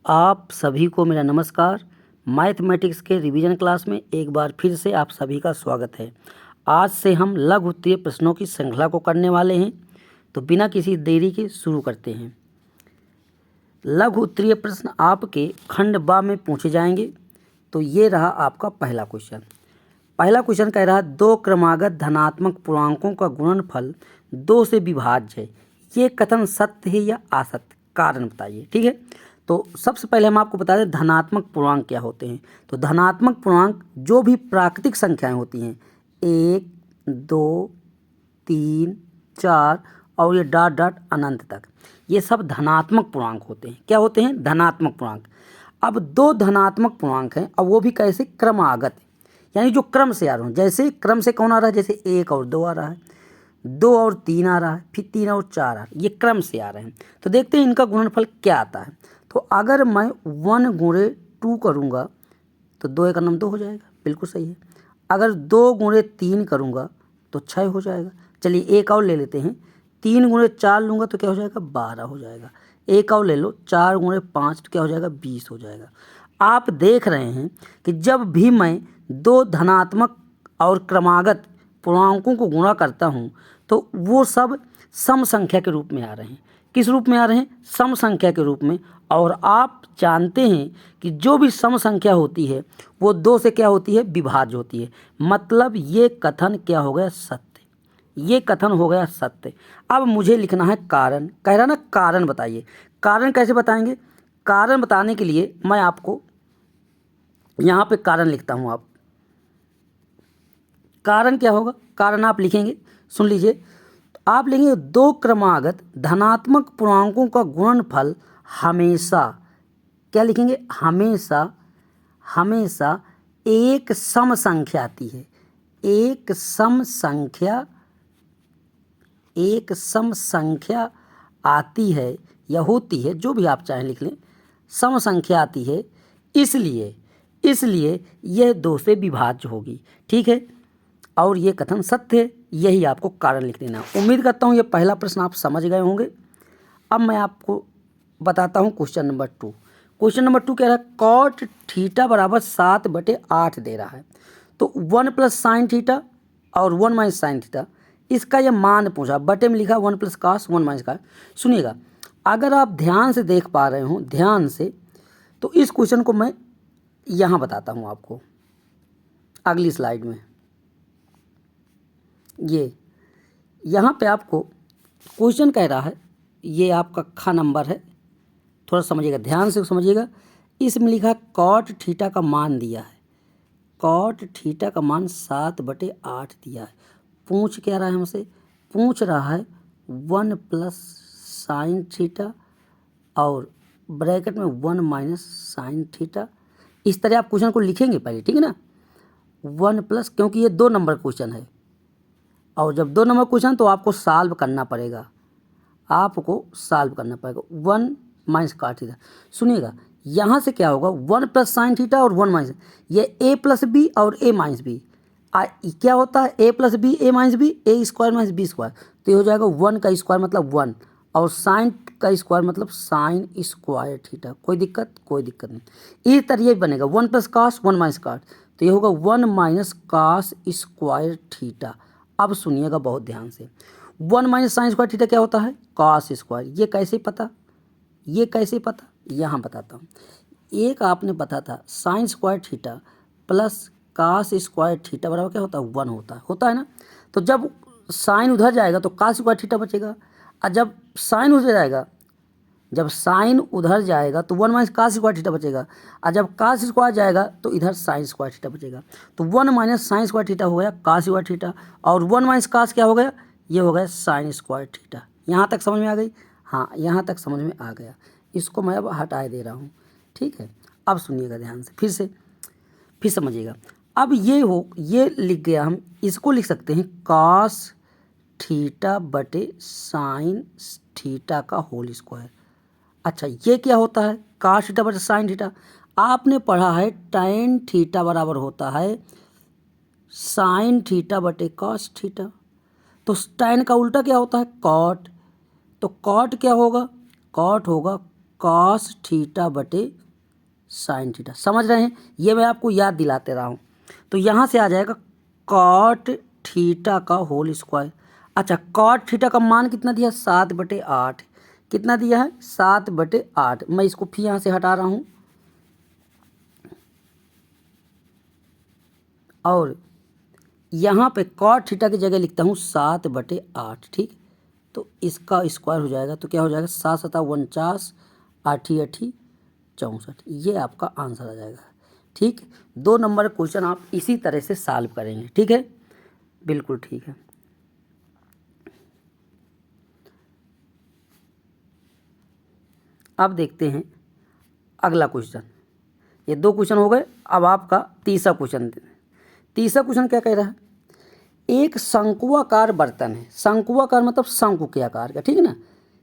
आप सभी को मेरा नमस्कार। मैथमेटिक्स के रिवीजन क्लास में एक बार फिर से आप सभी का स्वागत है। आज से हम लघु उत्तरीय प्रश्नों की श्रृंखला को करने वाले हैं, तो बिना किसी देरी के शुरू करते हैं। लघु उत्तरीय प्रश्न आपके खंड बा में पूछे जाएंगे। तो ये रहा आपका पहला क्वेश्चन। पहला क्वेश्चन कह रहा है, दो क्रमागत धनात्मक पूर्णांकों का गुणनफल 2 से विभाज्य है। ये कथन सत्य है या असत्य, कारण बताइए। ठीक है, तो सबसे पहले हम आपको बता दें धनात्मक पूर्णांक क्या होते हैं। तो धनात्मक पूर्णांक जो भी प्राकृतिक संख्याएं होती हैं, 1, 2, 3, 4 और ये डॉट डॉट अनंत तक, ये सब धनात्मक पूर्णांक होते हैं। क्या होते हैं? धनात्मक पूर्णांक। अब दो धनात्मक पूर्णांक हैं, अब वो भी कैसे? क्रमागत, यानी जो क्रम से आ रहे हैं। जैसे क्रम से कौन आ रहा है? जैसे 1 और 2 आ रहा है, 2 और 3 आ रहा है, फिर 3 और 4 आ रहा है। ये क्रम से आ रहे हैं। तो देखते हैं इनका गुणनफल क्या आता है। तो अगर मैं 1 गुणे 2 करूँगा तो 2 एक नम 2 हो जाएगा, बिल्कुल सही है। अगर 2 गुणे 3 करूँगा तो 6 हो जाएगा। चलिए एक और ले लेते हैं, 3 गुणे 4 लूँगा तो क्या हो जाएगा? 12 हो जाएगा। एक और ले लो, 4 गुणे 5 तो क्या हो जाएगा? 20 हो जाएगा। आप देख रहे हैं कि जब भी मैं दो धनात्मक और क्रमागत पूर्णांकों को गुणा करता हूँ तो वो सब सम संख्या के रूप में आ रहे हैं। किस रूप में आ रहे हैं? सम संख्या के रूप में। और आप जानते हैं कि जो भी सम संख्या होती है वो 2 से क्या होती है? विभाज्य होती है। मतलब ये कथन क्या हो गया? सत्य। ये कथन हो गया सत्य। अब मुझे लिखना है कारण। कह रहा ना कारण बताइए। कारण कैसे बताएंगे? कारण बताने के लिए मैं आपको यहाँ पे कारण लिखता हूँ। आप कारण क्या होगा? कारण आप लिखेंगे, सुन लीजिए। आप लेंगे दो क्रमागत धनात्मक पूर्णांकों का गुणनफल हमेशा, क्या लिखेंगे? हमेशा, हमेशा एक सम संख्या आती है। एक सम संख्या, एक सम संख्या आती है या होती है, जो भी आप चाहें लिख लें। सम संख्या आती है, इसलिए यह 2 से विभाज्य होगी। ठीक है, और ये कथन सत्य है। यही आपको कारण लिख देना। उम्मीद करता हूँ ये पहला प्रश्न आप समझ गए होंगे। अब मैं आपको बताता हूँ क्वेश्चन नंबर 2। क्वेश्चन नंबर 2 कह रहा है कॉट थीटा बराबर 7/8 दे रहा है। तो 1 प्लस साइन थीटा और 1 माइनस साइन थीटा, इसका यह मान पूछा। बटे में लिखा 1 प्लस कास 1 माइनस कास। सुनिएगा, अगर आप ध्यान से देख पा रहे हो, ध्यान से, तो इस क्वेश्चन को मैं यहाँ बताता हूँ आपको अगली स्लाइड में। ये यहाँ पे आपको क्वेश्चन कह रहा है, ये आपका ख नंबर है, थोड़ा समझिएगा, ध्यान से समझिएगा। इसमें लिखा कॉट थीटा का मान दिया है। कॉट थीटा का मान 7/8 दिया है। पूछ क्या रहा है हमसे? पूछ रहा है 1 प्लस साइन थीटा और ब्रैकेट में 1 माइनस साइन थीटा। इस तरह आप क्वेश्चन को लिखेंगे पहले, ठीक है ना? 1 प्लस, क्योंकि ये 2 नंबर क्वेश्चन है, और जब 2 नंबर क्वेश्चन तो आपको सॉल्व करना पड़ेगा। आपको सॉल्व करना पड़ेगा। 1 माइनस काट थीटा। सुनिएगा, यहाँ से क्या होगा? 1 प्लस साइन थीटा और 1 माइनस, ये ए प्लस बी और ए माइनस बी। क्या होता है? ए प्लस बी, ए माइनस बी, ए स्क्वायर माइनस बी स्क्वायर। तो ये हो जाएगा 1 का स्क्वायर मतलब 1, और साइन का स्क्वायर मतलब साइन स्क्वायर थीटा। कोई दिक्कत? कोई दिक्कत नहीं। इस तरह बनेगा 1 प्लस कास 1 माइनस काट, तो ये होगा 1 माइनस कास स्क्वायर थीटा। अब सुनिएगा बहुत ध्यान से, 1 माइनस साइन स्क्वायर थीटा क्या होता है? Cos square. ये कैसे पता? ये कैसे पता? यहाँ बताता हूँ। एक आपने पता था sine square theta plus cos square theta बराबर क्या होता है? 1 होता है ना? तो जब साइन उधर जाएगा तो कास स्क्वायर थीटा बचेगा, और जब साइन उधर जाएगा, जब साइन उधर जाएगा तो 1 माइनस कास स्क्वायर थीटा बचेगा, और जब कास स्क्वायर जाएगा तो इधर साइन स्क्वायर थीटा बचेगा। तो 1 माइनस साइन स्क्वायर थीटा हो गया कास स्क्वायर थीटा, और 1 माइनस कास क्या हो गया? ये हो गया साइन स्क्वायर थीटा। यहाँ तक समझ में आ गई? हाँ, यहाँ तक समझ में आ गया। इसको मैं अब हटा दे रहा हूँ। ठीक है, अब सुनिएगा ध्यान से, फिर समझिएगा। अब ये लिख गया, हम इसको लिख सकते हैं कास थीटा बटे साइन थीटा का होल स्क्वायर। अच्छा, ये क्या होता है? कास थीटा बटे साइन थीटा। आपने पढ़ा है टैन थीटा बराबर होता है साइन थीटा बटे कॉस थीटा। तो टैन का उल्टा क्या होता है? कॉट। तो कॉट क्या होगा? कॉट होगा कॉस थीटा बटे साइन थीटा। समझ रहे हैं, ये मैं आपको याद दिलाते रहा हूँ। तो यहाँ से आ जाएगा कॉट थीटा का होल स्क्वायर। अच्छा, कॉट थीटा का मान कितना दिया, 7/8। कितना दिया है, 7/8। मैं इसको फिर यहाँ से हटा रहा हूँ और यहाँ पे कॉट थीटा की जगह लिखता हूँ 7/8। ठीक, तो इसका स्क्वायर हो जाएगा, तो क्या हो जाएगा, 7×7 = 49, 8 64। ये आपका आंसर आ जाएगा। ठीक, 2 नंबर क्वेश्चन आप इसी तरह से सॉल्व करेंगे। ठीक है, बिल्कुल ठीक है। अब देखते हैं अगला क्वेश्चन। ये 2 क्वेश्चन हो गए, अब आपका तीसरा क्वेश्चन। तीसरा क्वेश्चन क्या कह रहा है, एक शंकुआकार बर्तन है। शंकुआकार मतलब शंकु के आकार का, ठीक है ना,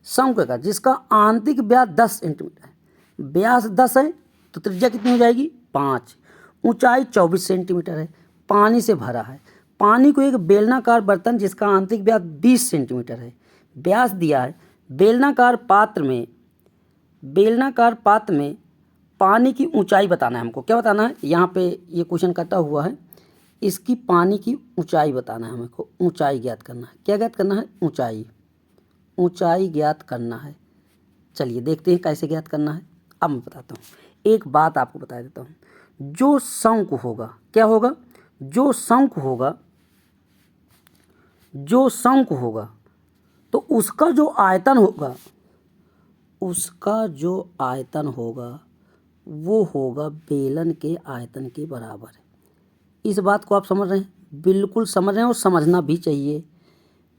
शंकु के आकार, जिसका आंतरिक व्यास 10 सेंटीमीटर है। व्यास 10 है तो त्रिज्या कितनी हो जाएगी, 5। ऊंचाई 24 सेंटीमीटर है। पानी से भरा है। पानी को एक बेलनाकार बर्तन जिसका आंतरिक व्यास 20 सेंटीमीटर है, व्यास दिया है। बेलनाकार पात्र में पानी की ऊंचाई बताना है हमको। क्या बताना है, यहाँ पे ये क्वेश्चन कटा हुआ है, इसकी पानी की ऊंचाई बताना है हमको। ऊंचाई ज्ञात करना है। क्या ज्ञात करना है, ऊंचाई ज्ञात करना है। चलिए देखते हैं कैसे ज्ञात करना है। अब मैं बताता हूँ, एक बात आपको बता देता हूँ। जो शंकु होगा, क्या होगा, जो शंकु होगा तो उसका जो आयतन होगा वो होगा बेलन के आयतन के बराबर। इस बात को आप समझ रहे हैं, बिल्कुल समझ रहे हैं और समझना भी चाहिए,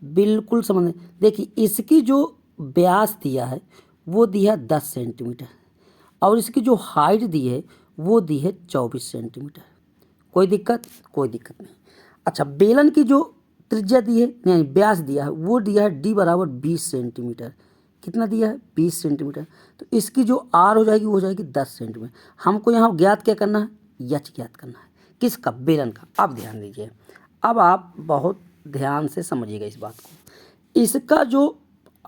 बिल्कुल समझ रहे हैं। देखिए, इसकी जो व्यास दिया है वो दी है 10 सेंटीमीटर और इसकी जो हाइट दी है वो दी है 24 सेंटीमीटर। कोई दिक्कत नहीं। अच्छा, बेलन की जो त्रिज्या दी है, यानी व्यास दिया है, वो दिया है d = 20 सेंटीमीटर। कितना दिया है, 20 सेंटीमीटर। तो इसकी जो r हो जाएगी वो हो जाएगी 10 सेंटीमीटर। हमको यहाँ ज्ञात क्या करना है, यच ज्ञात करना है। किसका, बेलन का। अब ध्यान दीजिए, अब आप बहुत ध्यान से समझिएगा इस बात को। इसका जो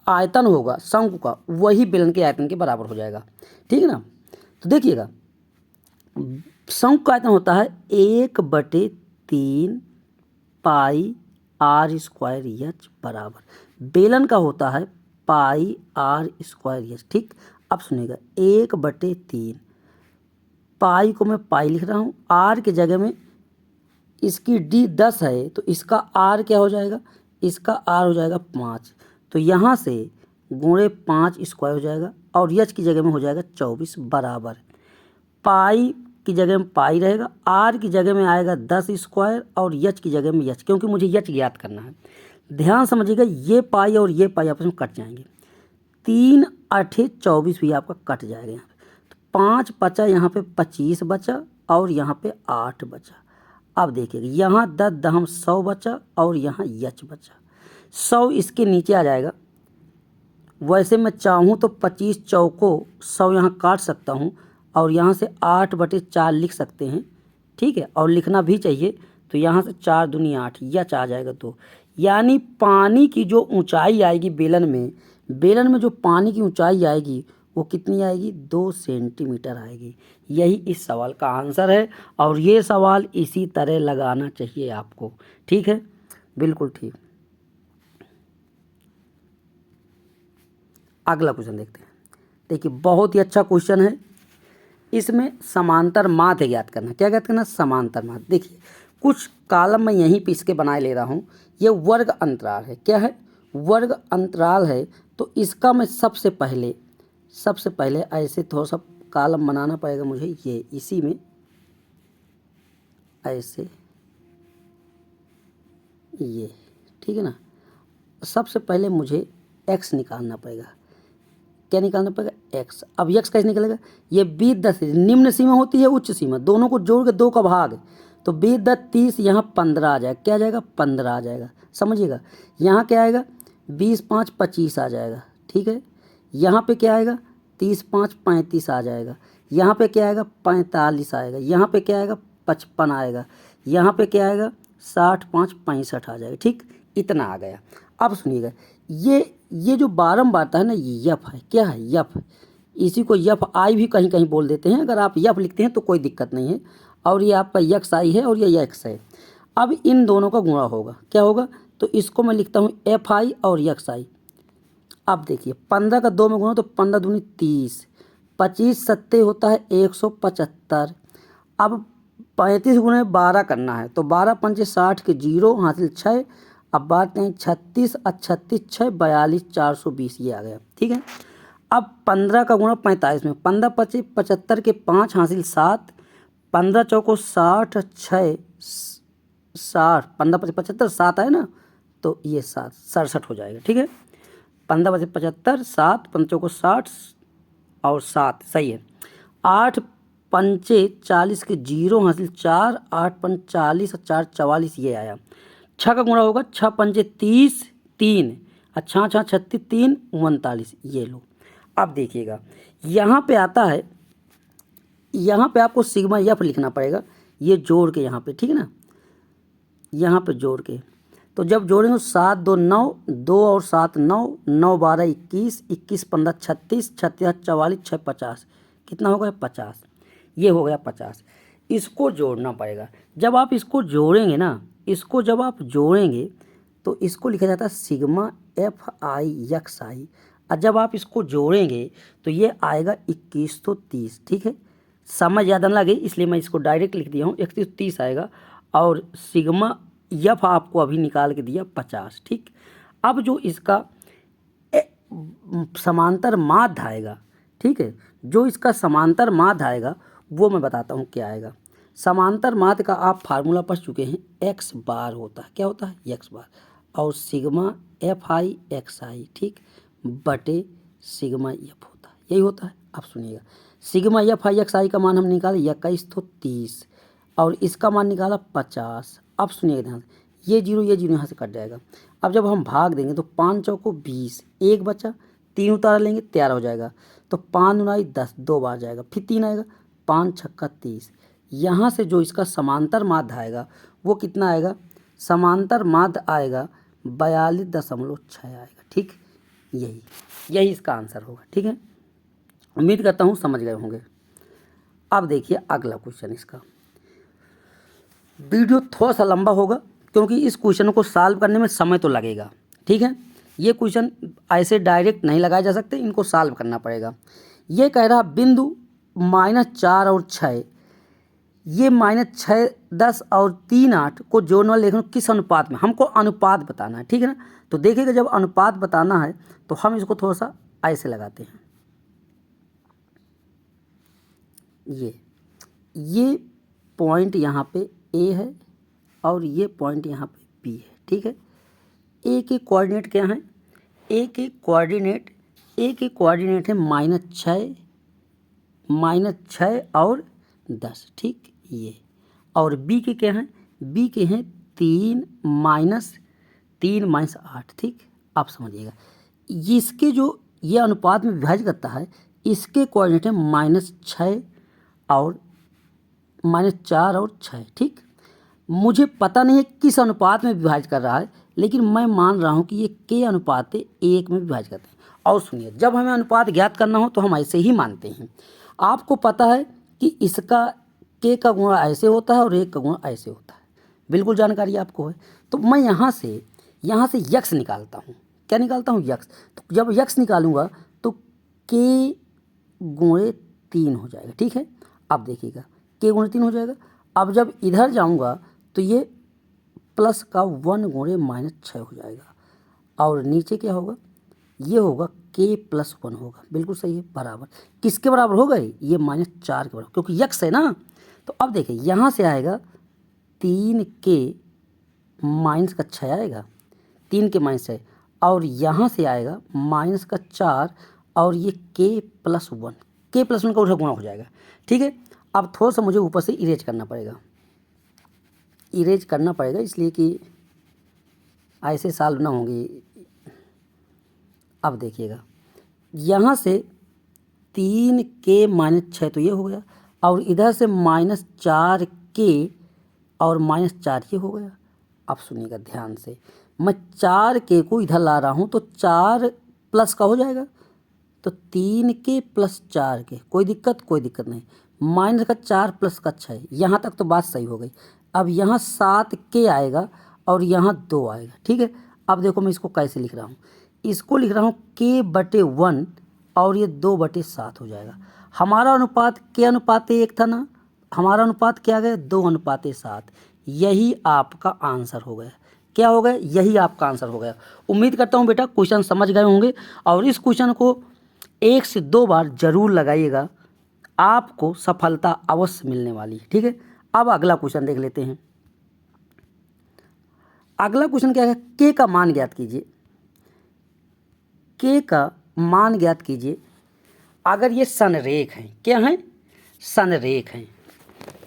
आयतन होगा शंकु का, वही बेलन के आयतन के बराबर हो जाएगा। ठीक है ना। तो देखिएगा, शंकु का आयतन होता है 1/3 पाई r² h बराबर। बेलन का होता है पाई r² h। ठीक, अब सुनिएगा, 1/3 पाई को मैं पाई लिख रहा हूँ, r की जगह में इसकी d 10 है तो इसका r क्या हो जाएगा, इसका r हो जाएगा 5। तो यहाँ से गुणे 5 स्क्वायर हो जाएगा और h की जगह में हो जाएगा 24 बराबर। पाई की जगह में पाई रहेगा, r की जगह में आएगा 10 स्क्वायर और h की जगह में h, क्योंकि मुझे h ज्ञात करना है। ध्यान समझिएगा, ये पाई और ये पाई आपस में कट जाएंगे। 3 8 24 भी आपका कट जाएगा यहाँ पे। तो 5 बचा, यहाँ पे 25 बचा और यहाँ पे 8 बचा। अब देखिएगा, यहाँ 10 दहम 100 बचा और यहाँ h बचा। 100 इसके नीचे आ जाएगा। वैसे मैं चाहूँ तो 25 चौको 100 यहाँ काट सकता हूँ और यहाँ से 8/4 लिख सकते हैं। ठीक है, और लिखना भी चाहिए। तो यहाँ से 4 दूनी 8, यच आ जाएगा 2। यानी पानी की जो ऊंचाई आएगी बेलन में जो पानी की ऊंचाई आएगी वो कितनी आएगी, 2 सेंटीमीटर आएगी। यही इस सवाल का आंसर है और ये सवाल इसी तरह लगाना चाहिए आपको। ठीक है, बिल्कुल ठीक। अगला क्वेश्चन देखते हैं। देखिए, बहुत ही अच्छा क्वेश्चन है। इसमें समांतर माध्य ज्ञात करना। क्या ज्ञात करना, समांतर माध्य। देखिए, कुछ कॉलम मैं यहीं पे इसके बनाए ले रहा हूँ। ये वर्ग अंतराल है। क्या है, वर्ग अंतराल है। तो इसका मैं सबसे पहले ऐसे थोड़ा सा कॉलम बनाना पड़ेगा मुझे। ये इसी में ऐसे, ये ठीक है ना। सबसे पहले मुझे x निकालना पड़ेगा। क्या निकालना पड़ेगा, x। अब x कैसे निकलेगा, ये 20 10 निम्न सीमा होती है, उच्च सीमा, दोनों को जोड़ के 2 का भाग। तो 20 10 30, यहाँ 15 आ जाएगा। क्या आ जाएगा, 15 आ जाएगा। समझिएगा, यहाँ क्या आएगा, 20 5 25 आ जाएगा। ठीक है, यहाँ पे क्या आएगा, 30 5 35 आ जाएगा। यहाँ पे क्या आएगा, 45 आएगा। यहाँ पे क्या आएगा, 55 आएगा। यहाँ पे क्या आएगा, 60 5 65 आ जाएगा। ठीक, इतना आ गया। अब सुनिएगा, ये जो बारंबारता है ना, ये यफ है। क्या है, यफ है। इसी को यफ आई भी कहीं कहीं बोल देते हैं। अगर आप यफ लिखते हैं तो कोई दिक्कत नहीं है। और ये आपका यक्स आई है और ये यक्स है। अब इन दोनों का गुणा होगा, क्या होगा, तो इसको मैं लिखता हूँ एफ आई और यक्स आई। अब देखिए 15 का 2 में गुणा तो 15 दूनी 30, 25 सत्ते होता है 175। अब 35 गुणे 12 करना है तो 12 पंचे 60 के 0 हासिल 6। अब बात नहीं 36 और 36 6 42 420 ये आ गया। ठीक है। अब 15 का गुणा 45 में, 15 पचे 75 के 5 हासिल 7, 15 चौको 60 6 60, 15 पचे 75 7 है ना, तो ये 7 67 हो जाएगा। ठीक है। 15 पचे 75 7, 15 चौको 60 और 7 सही है। 8 पंचे 40 के 0 हासिल 4, 8 पंच 40 और 4 44 ये आया। 6 का गुणा होगा 6 पंचे 30 3, अच्छा 6 36 3 39 ये लो। अब देखिएगा यहाँ पे आता है, यहाँ पे आपको सिग्मा एफ लिखना पड़ेगा, ये जोड़ के यहाँ पे, ठीक है ना, यहाँ पे जोड़ के। तो जब जोड़ेंगे 7 2 9, 2 और 7 9, 9 12 21, 21 15 36, 36 44 6 50, कितना हो गया 50, ये हो गया 50। इसको जोड़ना पड़ेगा। जब आप इसको जोड़ेंगे ना, इसको जब आप जोड़ेंगे तो इसको लिखा जाता है सिग्मा एफ आई एक्स आई। और जब आप इसको जोड़ेंगे तो ये आएगा 2130। ठीक है। समझ ज़्यादा ना लगे इसलिए मैं इसको डायरेक्ट लिख दिया हूँ, 3130 आएगा। और सिग्मा यफ आपको अभी निकाल के दिया 50। ठीक। अब जो इसका समांतर माध्य आएगा, ठीक है, जो इसका समांतर माध्य आएगा वो मैं बताता हूँ क्या आएगा। समांतर माध्य का आप फार्मूला पढ़ चुके हैं, एक्स बार होता है, क्या होता है एक्स बार, और सिग्मा एफ आई एक्स आई, ठीक, बटे सिग्मा एफ होता है, यही होता है। अब सुनिएगा, सिग्मा एफ आई एक्स आई का मान हम निकाले 2130 और इसका मान निकाला 50। अब सुनिएगा ध्यान से, ये जीरो यहाँ से कट जाएगा। अब जब हम भाग देंगे तो 5 चौको 20, एक बचा, 3 उतारा लेंगे 13 हो जाएगा, तो 5 9 10 2 बार जाएगा, फिर 3 आएगा, 5 छक्का 30। यहाँ से जो इसका समांतर माध्य आएगा वो कितना आएगा, समांतर माध्य आएगा 42.6 आएगा। ठीक, यही इसका आंसर होगा। ठीक है, उम्मीद करता हूँ समझ गए होंगे। अब देखिए अगला क्वेश्चन, इसका वीडियो थोड़ा सा लंबा होगा क्योंकि इस क्वेश्चन को सॉल्व करने में समय तो लगेगा। ठीक है, ये क्वेश्चन ऐसे डायरेक्ट नहीं लगाए जा सकते, इनको सॉल्व करना पड़ेगा। ये कह रहा बिंदु -4 और 6, ये -6 10 और 3 8 को जोड़ने वाले लेखन किस अनुपात में, हमको अनुपात बताना है। ठीक है ना, तो देखिएगा जब अनुपात बताना है तो हम इसको थोड़ा सा ऐसे लगाते हैं। ये पॉइंट यहाँ पे ए है और ये पॉइंट यहाँ पे बी है। ठीक है, ए के कोऑर्डिनेट क्या हैं, ए के कोऑर्डिनेट है -6 और 10। ठीक, ये, और बी के क्या हैं, बी के हैं 3 -8। ठीक, आप समझिएगा, इसके जो ये अनुपात में विभाजित करता है, इसके कोऑर्डिनेट है -6 और -4 और 6। ठीक, मुझे पता नहीं है किस अनुपात में विभाजित कर रहा है, लेकिन मैं मान रहा हूँ कि ये के अनुपात 1 में विभाजित करते हैं। और सुनिए, जब हमें अनुपात ज्ञात करना हो तो हम ऐसे ही मानते हैं। आपको पता है कि इसका के का गुणा ऐसे होता है और 1 का गुणा ऐसे होता है, बिल्कुल जानकारी आपको है। तो मैं यहाँ से यक्स निकालता हूँ। क्या निकालता हूँ, यक्स। तो जब यक्स निकालूंगा तो के गुणे 3 हो जाएगा। ठीक है, अब देखिएगा के गुणे 3 हो जाएगा। अब जब इधर जाऊंगा तो ये प्लस का 1 गुणे -6 हो जाएगा, और नीचे क्या होगा, ये होगा के प्लस 1 होगा, बिल्कुल सही है, बराबर किसके बराबर होगा, ये -4 के बराबर, क्योंकि यक्स है ना। तो अब देखिए यहाँ से आएगा 3 के -6 आएगा, 3 के -6, और यहाँ से आएगा -4 और ये के प्लस 1 का उधर गुणा हो जाएगा। ठीक है, अब थोड़ा सा मुझे ऊपर से इरेज करना पड़ेगा, इसलिए कि ऐसे सॉल्व ना होंगे। अब देखिएगा यहाँ से 3 के -6 तो ये हो गया, और इधर से -4 के और -4 ये हो गया। अब सुनिएगा ध्यान से, मैं 4 के को इधर ला रहा हूँ तो 4 प्लस का हो जाएगा, तो 3k प्लस 4k, कोई दिक्कत नहीं। माइनस का 4 प्लस का 6, यहाँ तक तो बात सही हो गई। अब यहाँ 7k आएगा और यहाँ 2 आएगा, ठीक है। अब देखो मैं इसको कैसे लिख रहा हूँ, इसको लिख रहा हूँ k/1 और ये 2/7 हो जाएगा। हमारा अनुपात k/1 था ना, हमारा अनुपात क्या आ गया 2/7। यही आपका आंसर हो गया। क्या हो गया, यही आपका आंसर हो गया। उम्मीद करता हूँ बेटा क्वेश्चन समझ गए होंगे और इस क्वेश्चन को 1 से 2 बार जरूर लगाइएगा, आपको सफलता अवश्य मिलने वाली है, ठीक है। अब अगला क्वेश्चन देख लेते हैं। अगला क्वेश्चन क्या है, k का मान ज्ञात कीजिए। k का मान ज्ञात कीजिए अगर ये संरेख हैं। क्या हैं, संरेख हैं।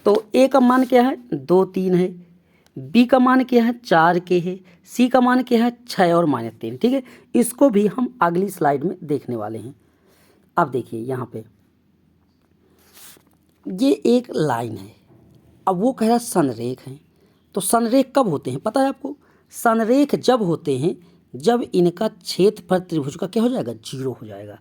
तो a का मान क्या है 2 3 है, b का मान क्या है 4k है, c का मान क्या है 6 और -3, ठीक है। इसको भी हम अगली स्लाइड में देखने वाले हैं। अब देखिए यहाँ पे ये एक लाइन है, अब वो कह रहा है संरेख हैं। तो संरेख कब होते हैं पता है आपको, संरेख जब होते हैं जब इनका क्षेत्रफल त्रिभुज का क्या हो जाएगा 0 हो जाएगा।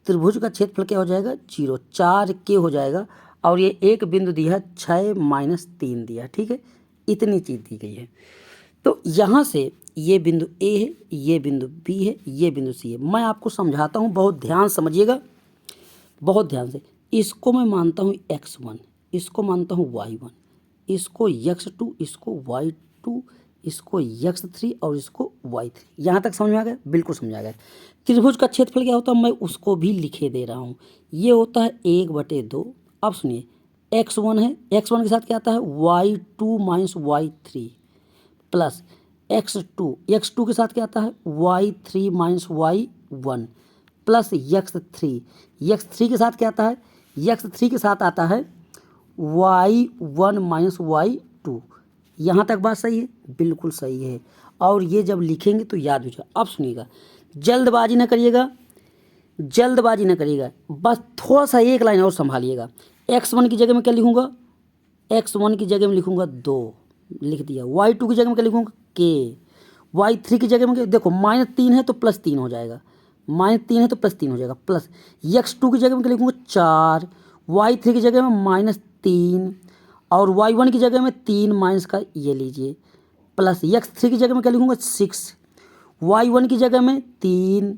त्रिभुज का क्षेत्रफल क्या हो जाएगा 0, 4k हो जाएगा और ये एक बिंदु दिया है 6 - 3 दिया, ठीक है। इतनी चीज़ दी गई है। तो यहाँ से ये बिंदु A है, ये बिंदु B है, ये बिंदु C है। मैं आपको समझाता हूँ, बहुत ध्यान समझिएगा, बहुत ध्यान से। इसको मैं मानता हूँ x1, इसको मानता हूँ y1, इसको x2, इसको y2, इसको x3 और इसको y3। यहाँ तक समझ में आ गया, बिल्कुल समझ आ गया। त्रिभुज का क्षेत्रफल क्या होता है मैं उसको भी लिखे दे रहा हूँ, ये होता है 1/2। अब सुनिए x1 है, x1 के साथ क्या आता है y2 - y3 प्लस x2 के साथ क्या आता है y3 - y1 प्लस x3 के साथ क्या आता है, x3 के साथ आता है y1 - y2। यहाँ तक बात सही है, बिल्कुल सही है। और ये जब लिखेंगे तो याद हो जाएगा। अब सुनिएगा, जल्दबाजी ना करिएगा, जल्दबाजी ना करिएगा, बस थोड़ा सा एक लाइन और संभालिएगा। x1 की जगह में क्या लिखूँगा, x1 की जगह में लिखूँगा 2, लिख दिया। y2 की जगह में क्या लिखूँगा k, y3 की जगह में देखो -3 है तो +3 हो जाएगा, -3 है तो +3 हो जाएगा, प्लस x2 की जगह में क्या लिखूँगा 4, y3 की जगह में -3 और y1 की जगह में 3 माइनस का ये लीजिए, प्लस x3 की जगह में क्या लिखूँगा 6, y1 की जगह में 3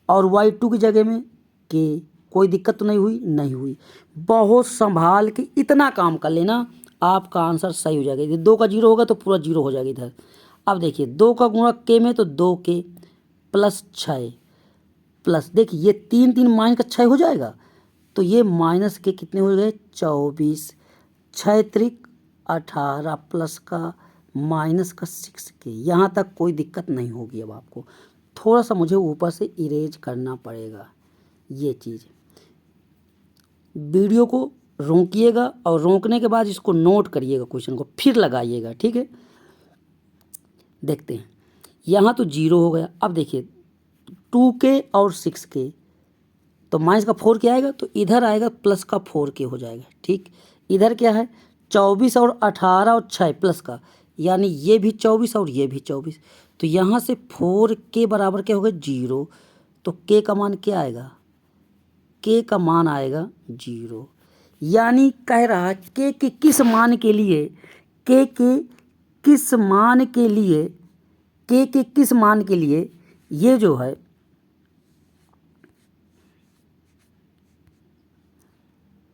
और y2 की जगह में k। कोई दिक्कत तो नहीं हुई, नहीं हुई। बहुत संभाल के इतना काम कर लेना, आपका आंसर सही हो जाएगा। 2 का 0 होगा तो पूरा 0 हो जाएगा इधर। अब देखिए 2 का गुणा k में तो 2k प्लस 6 प्लस देखिए ये 3 3 माइनस का 6 हो जाएगा, तो ये माइनस के कितने हो गए 24, 6 त्रिक 18 प्लस का माइनस का 6k। यहाँ तक कोई दिक्कत नहीं होगी। अब आपको थोड़ा सा मुझे ऊपर से इरेज करना पड़ेगा ये चीज़। वीडियो को रोकिएगा और रोकने के बाद इसको नोट करिएगा, क्वेश्चन को फिर लगाइएगा, ठीक है। देखते हैं, यहाँ तो 0 हो गया। अब देखिए 2k और 6k, तो माइनस का 4k आएगा तो इधर आएगा प्लस का 4k हो जाएगा, ठीक। इधर क्या है 24 और 18 और 6 प्लस का, यानी ये भी 24 और ये भी 24, तो यहाँ से 4k बराबर क्या होगा 0। तो k का मान क्या आएगा, k का मान आएगा 0। यानी कह रहा है k के किस मान के लिए, k के किस मान के लिए, k के किस मान के लिए ये जो है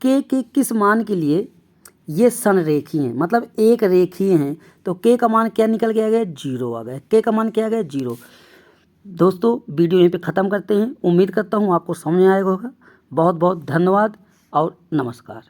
k के किस मान के लिए ये संरेखीय हैं, मतलब एक रेखीय हैं। तो k का मान क्या निकल के आ गया 0 आ गया, k का मान क्या आ गया 0। दोस्तों वीडियो यहीं पे ख़त्म करते हैं। उम्मीद करता हूँ आपको समझ में आएगा होगा। बहुत बहुत धन्यवाद और नमस्कार।